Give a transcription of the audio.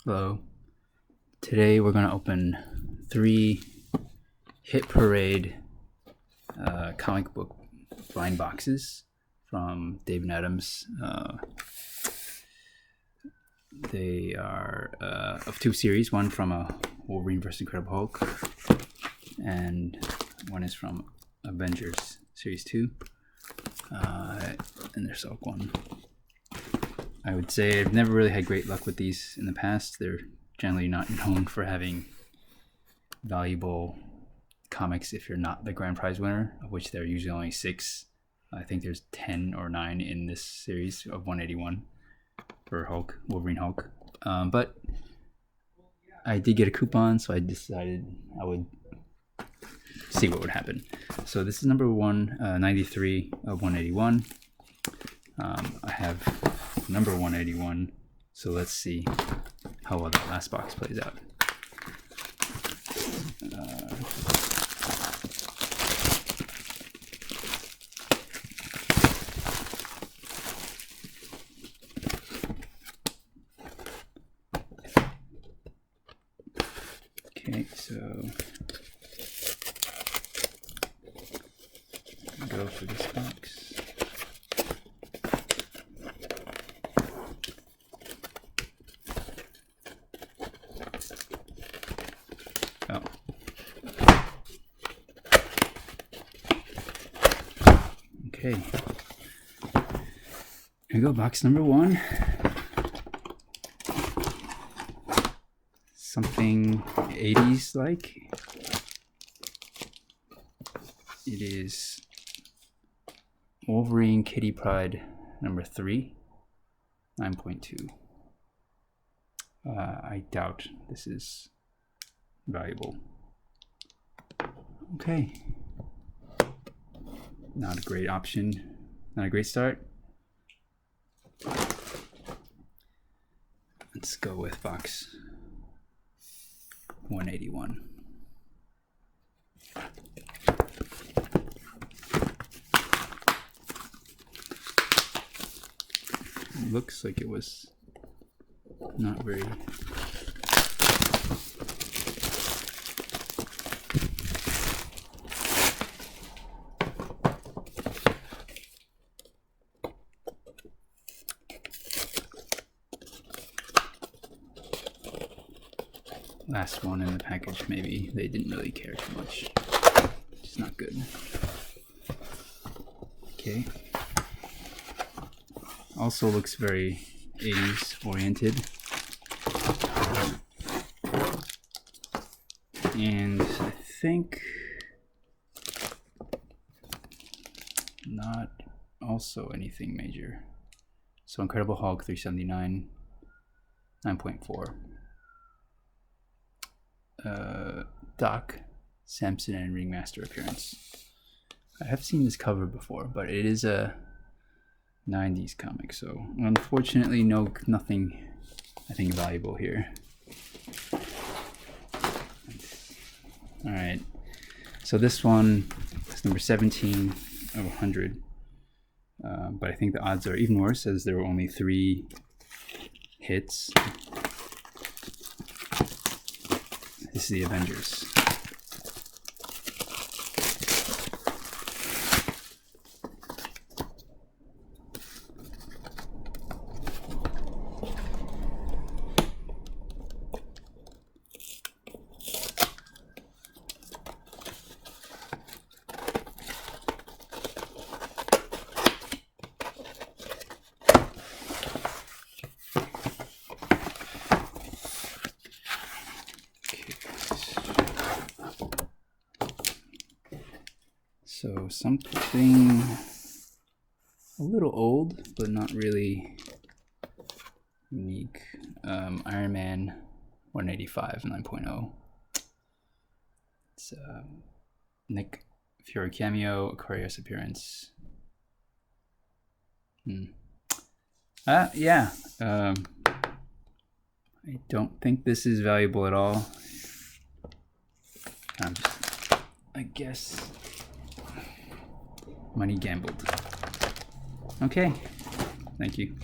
Hello. Today we're going to open 3 Hit Parade comic book blind boxes from Dave & Adams. They are of 2 series, one from a Wolverine vs. Incredible Hulk, and one is from Avengers Series 2, and there's Hulk 1. I would say I've never really had great luck with these in the past. They're generally not known for having valuable comics if you're not the grand prize winner, of which there are usually only 6. I think there's 10 or 9 in this series of 181 for Hulk, Wolverine Hulk. But I did get a coupon, so I decided I would see what would happen. So this is number 193 of 181. I have number 181, so let's see how well that last box plays out. Okay, so go for this box. Oh. Okay. Here we go, box number 1. Something 80s like. It is Wolverine Kitty Pryde number 3, 9.2. I doubt this is valuable. Okay. Not a great option. Not a great start. Let's go with box 181. It looks like it was not very last one in the package. Maybe they didn't really care too much. It's not good. Okay. Also looks very 80s oriented. And I think not also anything major. So Incredible Hulk 379, 9.4. Doc Samson and Ringmaster appearance. I have seen this cover before, but it is a 90s comic, so unfortunately nothing I think valuable here. Alright, so this one is number 17 of 100, but I think the odds are even worse as there were only 3 hits. This is the Avengers. So something a little old, but not really unique. Iron Man 185, 9.0. It's Nick Fury cameo, Aquarius appearance. Yeah. I don't think this is valuable at all. I guess money gambled. Okay, thank you.